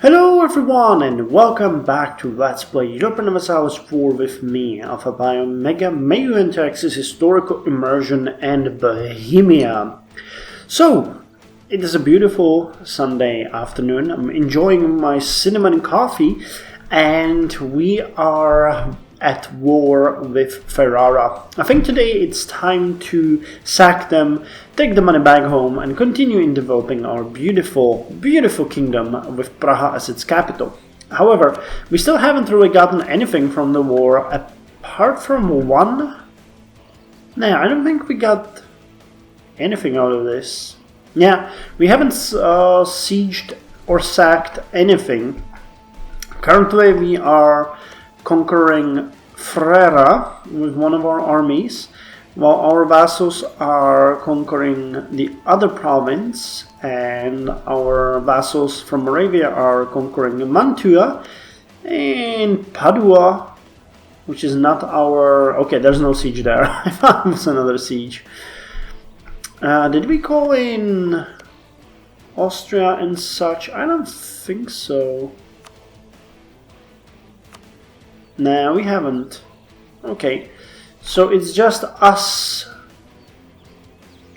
Hello everyone and welcome back to Let's Play Europa Universalis IV with me, Alfapiomega, Meiou and Taxes, Historical Immersion and Bohemia. So, it is a beautiful Sunday afternoon. I'm enjoying my cinnamon and coffee and we are at war with Ferrara. I think today it's time to sack them, take the money back home and continue in developing our beautiful kingdom with Praha as its capital. However, we still haven't really gotten anything from the war apart from one. Nah, I don't think we got anything out of this. Yeah, we haven't sieged or sacked anything. Currently we are conquering Frera with one of our armies, while our vassals are conquering the other province, and our vassals from Moravia are conquering Mantua and Padua, which is not our... Okay, there's no siege there. I thought it was another siege. Did we call in Austria and such? I don't think so. Nah, we haven't. Okay, so it's just us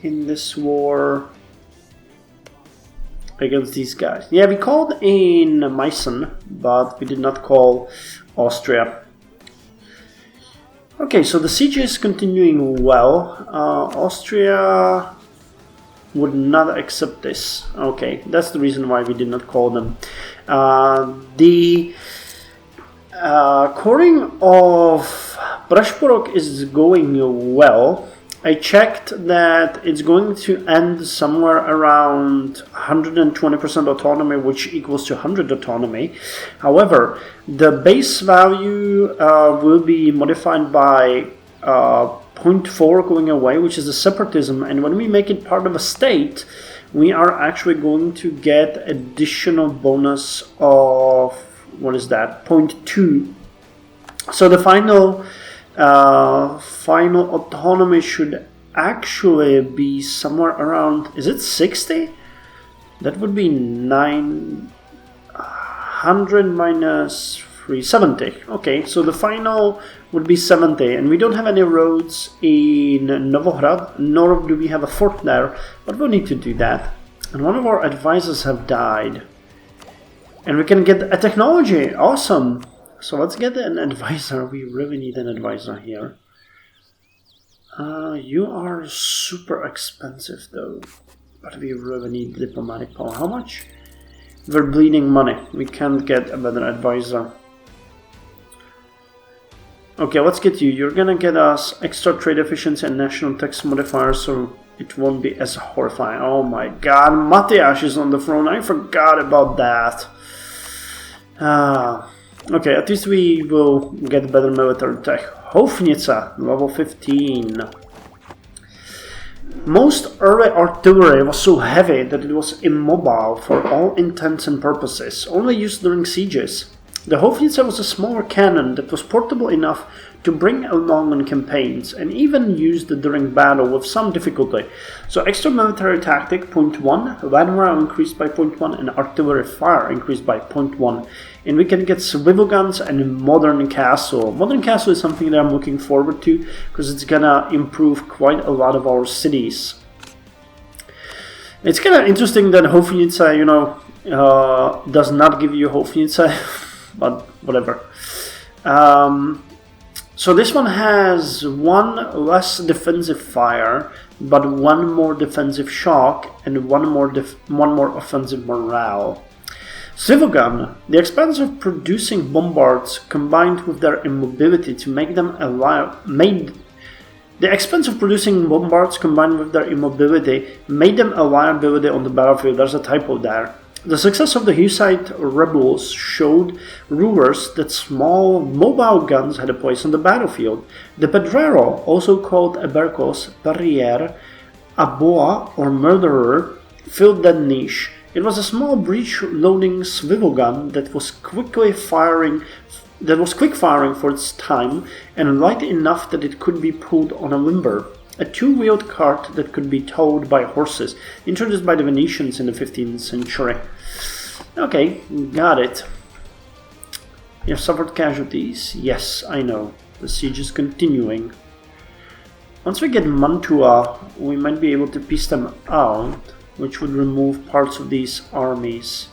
in this war against these guys. Yeah, we called in Meissen, but we did not call Austria. Okay, so the siege is continuing well. Austria would not accept this. Okay, that's the reason why we did not call them. The coring of Prešporok is going well. I checked that it's going to end somewhere around 120% autonomy, which equals to 100 autonomy. However, the base value will be modified by 0.4 going away, which is the separatism, and when we make it part of a state, we are actually going to get additional bonus of, what is that, 0.2. So the final autonomy should actually be somewhere around, is it 60? That would be 900 minus 370. Okay, so the final would be 70, and we don't have any roads in Novohrad, nor do we have a fort there, but we'll need to do that. And one of our advisors have died. And we can get a technology. Awesome. So let's get an advisor. We really need an advisor here. You are super expensive though. But we really need diplomatic power. How much? We're bleeding money. We can't get a better advisor. Okay, let's get you. You're gonna get us extra trade efficiency and national tax modifiers, so it won't be as horrifying. Oh my god, Matthias is on the throne. I forgot about that. Okay, at least we will get better military tech. Hofnica, level 15. Most early artillery was so heavy that it was immobile for all intents and purposes, only used during sieges. The Hofnica was a smaller cannon that was portable enough to bring along on campaigns, and even used during battle with some difficulty. So extra military tactic 0.1, land morale increased by 0.1, and artillery fire increased by 0.1. And we can get swivel guns and modern castle. Modern castle is something that I'm looking forward to, because it's gonna improve quite a lot of our cities. It's kind of interesting that Hofnica, you know, does not give you Hofnica, but whatever. So this one has one less defensive fire, but one more defensive shock, and one more offensive morale. Swivel gun. The expense of producing bombards combined with their immobility to make them The expense of producing bombards combined with their immobility made them a liability on the battlefield. There's a typo there. The success of the Hussite rebels showed rulers that small mobile guns had a place on the battlefield. The Pedrero, also called Eberkos, Barriere, Aboa or Murderer, filled that niche. It was a small breech-loading swivel gun that was quick firing for its time and light enough that it could be pulled on a limber. A two-wheeled cart that could be towed by horses, introduced by the Venetians in the 15th century. Okay, got it. You have suffered casualties. Yes, I know. The siege is continuing. Once we get Mantua, we might be able to piece them out, which would remove parts of these armies.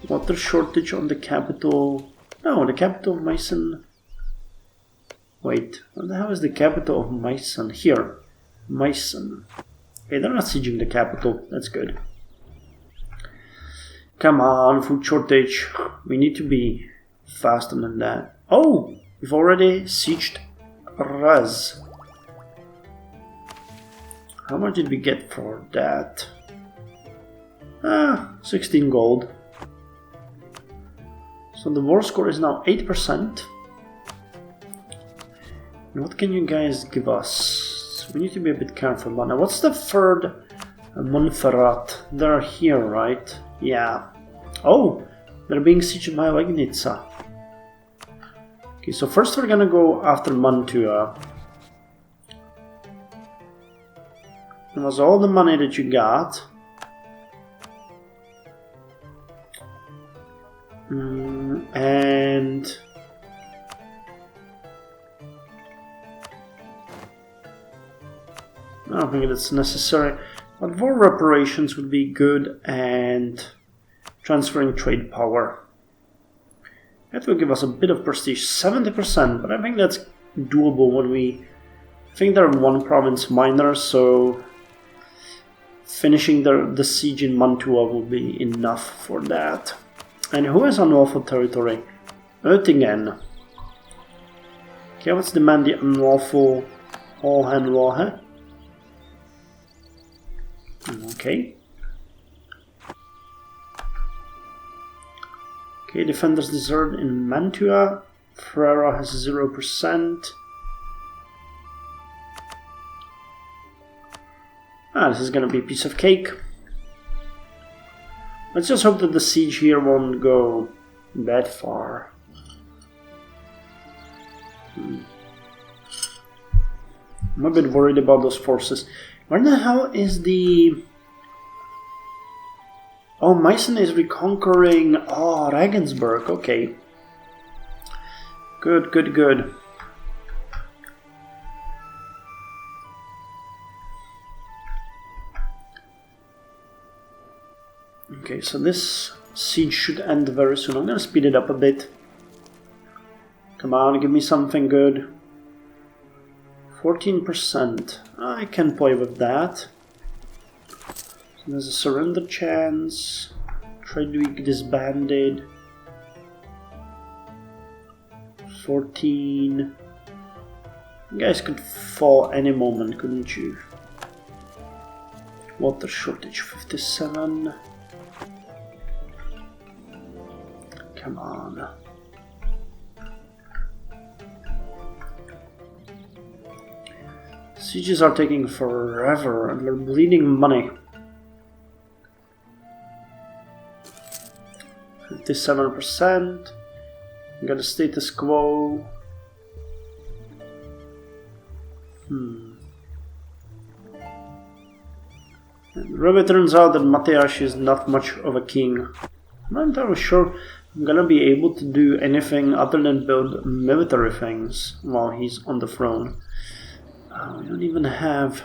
Water shortage on the capital. No, the capital of Meissen. Wait, what the hell is the capital of Meissen? Here. Meissen. Okay, they're not sieging the capital. That's good. Come on, food shortage. We need to be faster than that. Oh, we've already sieged Raz. How much did we get for that? 16 gold. So the war score is now 8%. And what can you guys give us? We need to be a bit careful. Now, what's the third Montferrat? They're here, right? Yeah. Oh, they're being sieged by Legnica. Okay, so first we're gonna go after Mantua. That was all the money that you got. And I don't think that's necessary, but war reparations would be good, and transferring trade power. That will give us a bit of prestige, 70%, but I think that's doable when we... I think they're one province minor, so finishing the siege in Mantua will be enough for that. And who has unlawful territory? Oettingen. Okay, let's demand the unlawful Hohenlohe. Okay. Okay, defenders desert in Mantua. Ferrara has 0%. This is gonna be a piece of cake. Let's just hope that the siege here won't go that far. I'm a bit worried about those forces. Where the hell is the... Oh, Meissen is reconquering... Oh, Regensburg, okay. Good, good, good. Okay, so this siege should end very soon. I'm gonna speed it up a bit. Come on, give me something good. 14%. I can play with that. So there's a surrender chance. Trade week disbanded. 14. You guys could fall any moment, couldn't you? Water shortage 57. Come on. Sieges are taking forever and we're bleeding money. 57%. Got a status quo. It really turns out that Mateusz is not much of a king. I'm not entirely sure I'm gonna be able to do anything other than build military things while he's on the throne. We don't even have...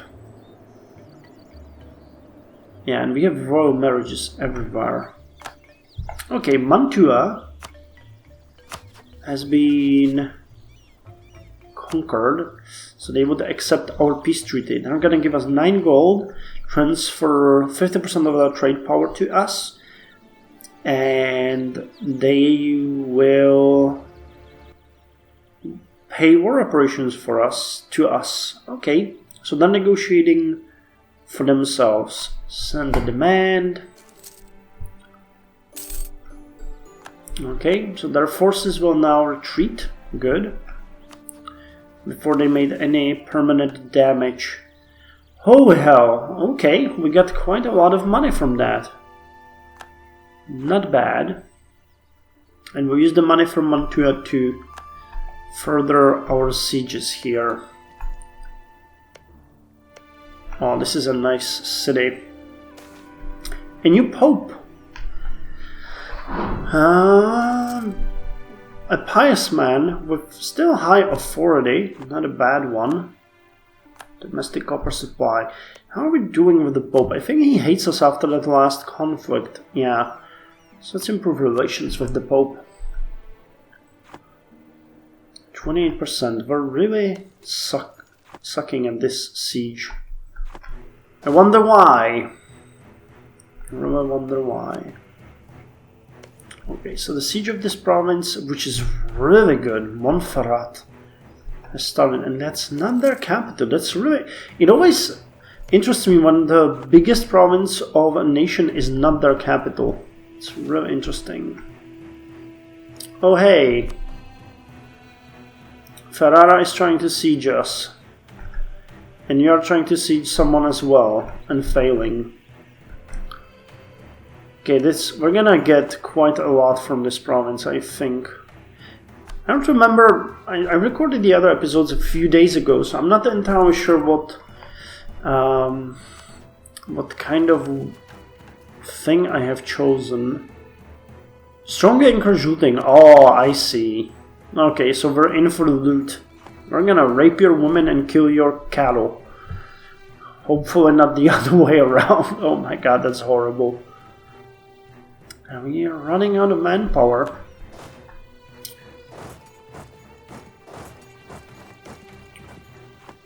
Yeah, and we have royal marriages everywhere. Okay, Mantua has been conquered, so they would accept our peace treaty. They're gonna give us 9 gold, transfer 50% of their trade power to us, and they will pay war reparations for us to us. Okay, so they're negotiating for themselves. Send a demand. Okay, so their forces will now retreat. Good. Before they made any permanent damage. Oh hell, okay, we got quite a lot of money from that. Not bad. And we'll use the money from Mantua to further our sieges here. Oh, this is a nice city. A new pope. A pious man with still high authority, not a bad one. Domestic copper supply. How are we doing with the Pope? I think he hates us after that last conflict. Yeah. So let's improve relations with the Pope. 28%. We're really sucking at this siege. I wonder why. I really wonder why. Okay, so the siege of this province, which is really good, Montferrat, has started, and that's not their capital. That's really... It always interests me when the biggest province of a nation is not their capital. It's really interesting. Oh hey! Ferrara is trying to siege us. And you are trying to siege someone as well, and failing. Okay, we're gonna get quite a lot from this province, I think. I don't remember, I recorded the other episodes a few days ago, so I'm not entirely sure what kind of thing I have chosen. Stronger encouraging. Oh, I see. Okay, so we're in for loot. We're gonna rape your women and kill your cattle. Hopefully not the other way around. Oh my god, that's horrible. And we are running out of manpower.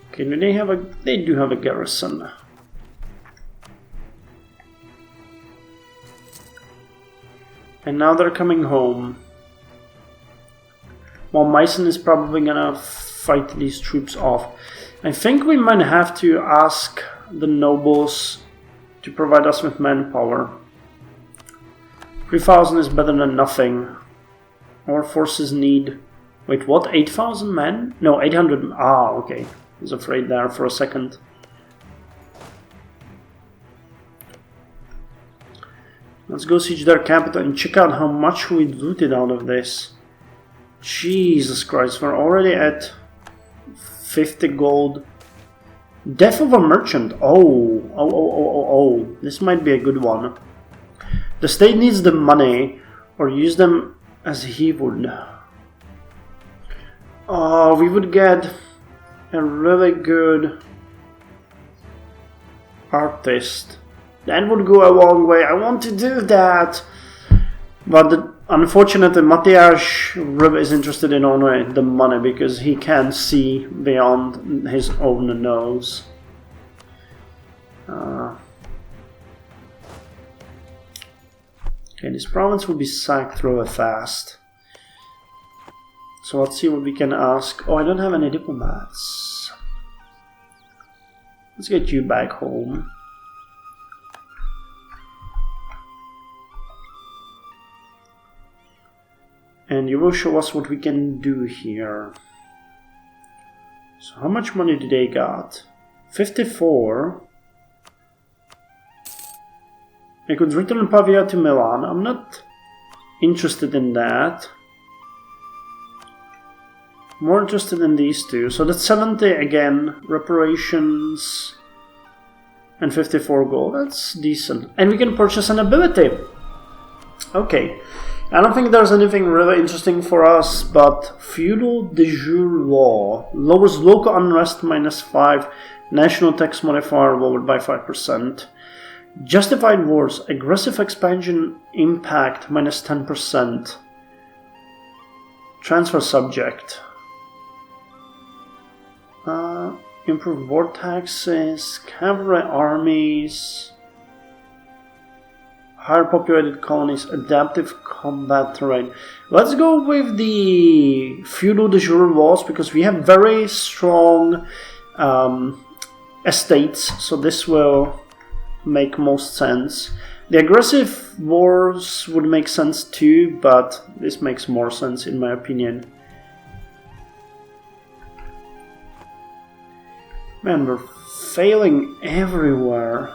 Okay, do they have a... They do have a garrison. And now they're coming home. Well, Meissen is probably gonna fight these troops off. I think we might have to ask the nobles to provide us with manpower. 3,000 is better than nothing. Our forces need... Wait, what? 8,000 men? No, 800... Ah, okay. I was afraid there for a second. Let's go siege their capital and check out how much we looted out of this. Jesus Christ, we're already at 50 gold. Death of a merchant. Oh. This might be a good one. The state needs the money, or use them as he would. Oh, we would get a really good artist. That would go a long way. I want to do that. But unfortunately, Matthias really is interested in only the money because he can't see beyond his own nose. Okay, this province will be sacked really fast. So let's see what we can ask. Oh, I don't have any diplomats. Let's get you back home. And you will show us what we can do here. So how much money do they got? 54. I could return Pavia to Milan. I'm not interested in that. More interested in these two. So that's 70 again. Reparations. And 54 gold. That's decent. And we can purchase an ability. Okay. I don't think there's anything really interesting for us, but feudal de jure law lowers local unrest -5, national tax modifier lowered by 5%. Justified wars, aggressive expansion impact -10%. Transfer subject. Improve war taxes, cavalry armies. Higher populated colonies, adaptive combat terrain. Let's go with the feudal de jure laws because we have very strong estates, so this will make most sense. The aggressive wars would make sense too, but this makes more sense in my opinion. Man, we're failing everywhere.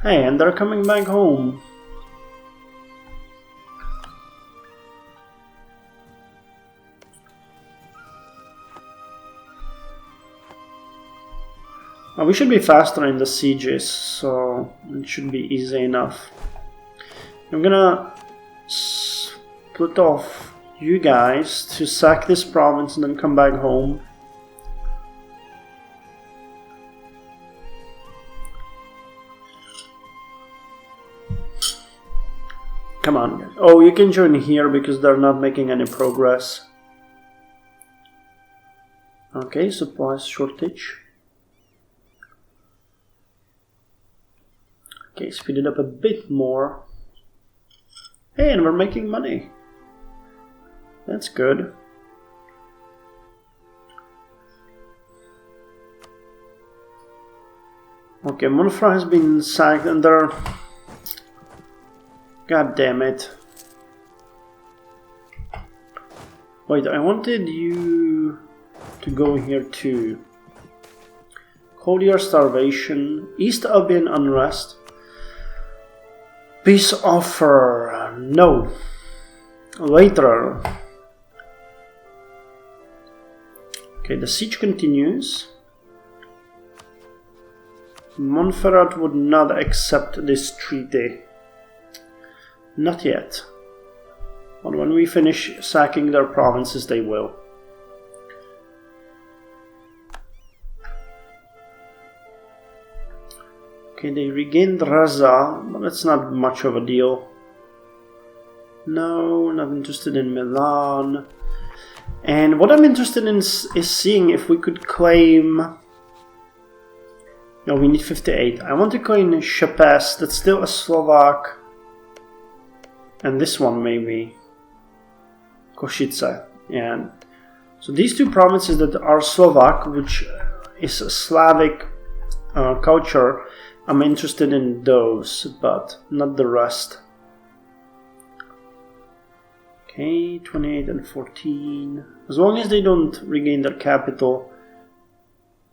Hey, and they're coming back home. Well, we should be faster in the sieges, so it should be easy enough. I'm gonna split off you guys to sack this province and then come back home. Come on. Oh, you can join here because they're not making any progress. Okay, supplies shortage. Okay, speed it up a bit more. Hey, and we're making money. That's good. Okay, Mantua has been sacked and they're... God damn it. Wait, I wanted you to go here too. Collier starvation, East Albion unrest, peace offer, no. Later. Okay, the siege continues. Montferrat would not accept this treaty. Not yet. But when we finish sacking their provinces, they will. Okay, they regained Raza, but that's not much of a deal. No, not interested in Milan. And what I'm interested in is seeing if we could claim... No, we need 58. I want to claim Chapes, that's still a Slovak. And this one maybe. Košice, yeah. So these two provinces that are Slovak, which is a Slavic culture, I'm interested in those, but not the rest. Okay, 28 and 14. As long as they don't regain their capital.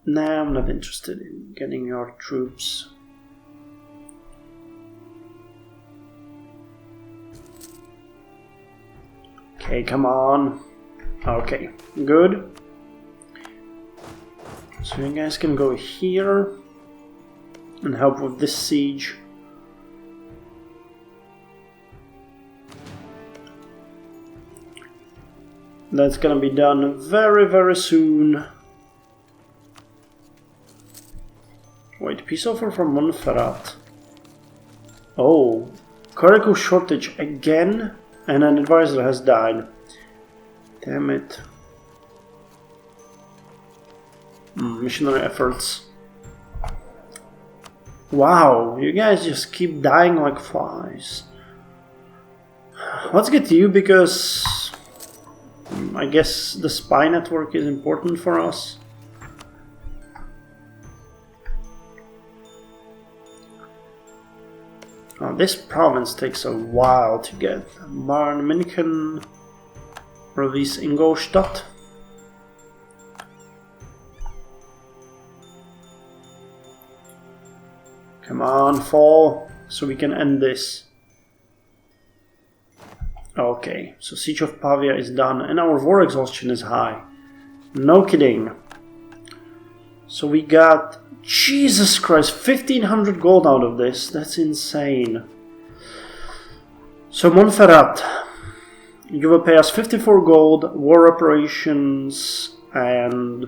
Nah, I'm not interested in getting your troops. Okay, come on. Okay, good. So you guys can go here and help with this siege. That's gonna be done very, very soon. Wait, peace offer from Montferrat. Oh, clerical shortage again? And an advisor has died. Damn it. Missionary efforts. Wow, you guys just keep dying like flies. Let's get to you because I guess the spy network is important for us. This province takes a while to get. Bayern München, release Ingolstadt. Come on, fall, so we can end this. Okay, so Siege of Pavia is done, and our war exhaustion is high. No kidding. So we got, Jesus Christ, 1500 gold out of this. That's insane. So Montferrat, you will pay us 54 gold, war reparations, and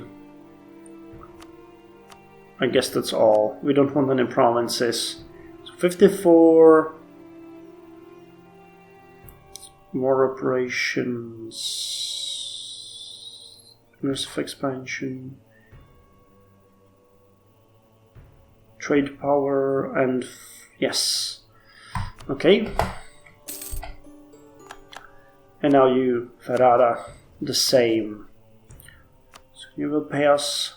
I guess that's all. We don't want any provinces. So 54 war reparations, aggressive expansion, trade power, and yes. Okay. And now you, Ferrara, the same. So you will pay us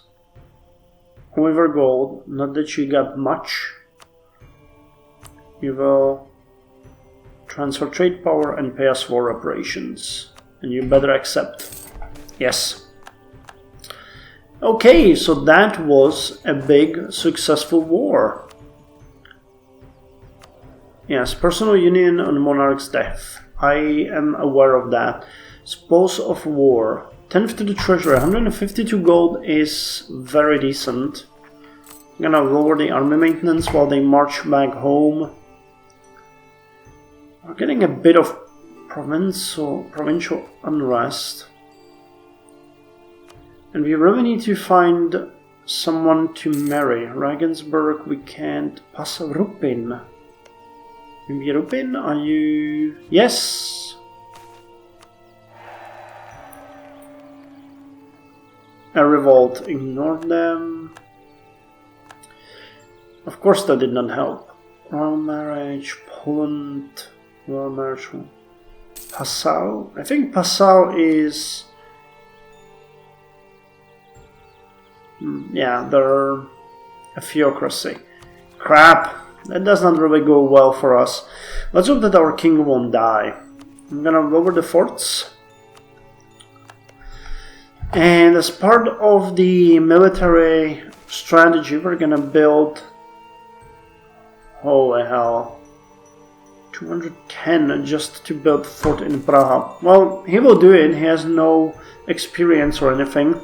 however gold, not that you got much. You will transfer trade power and pay us war reparations. And you better accept. Yes. Okay, so that was a big, successful war. Yes, personal union on monarch's death. I am aware of that. Spoils of war. 10th to the treasury. 152 gold is very decent. I'm gonna lower the army maintenance while they march back home. We're getting a bit of provincial unrest. And we really need to find someone to marry. Regensburg we can't. Rupin. Maybe Rupin, are you... Yes! A revolt, ignore them. Of course that did not help. Royal marriage, Poland, royal marriage, Passau. I think Passau is... Yeah, they're a theocracy. Crap! That does not really go well for us. Let's hope that our king won't die. I'm gonna lower the forts. And as part of the military strategy, we're gonna build... Holy hell. 210 just to build fort in Praha. Well, he will do it. He has no experience or anything.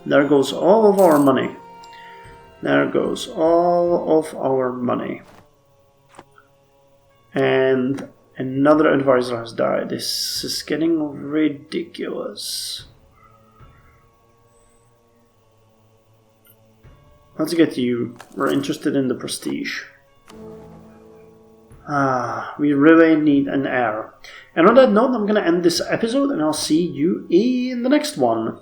There goes all of our money. There goes all of our money. And another advisor has died. This is getting ridiculous. Let's get you. We're interested in the prestige. We really need an heir. And on that note, I'm gonna end this episode and I'll see you in the next one.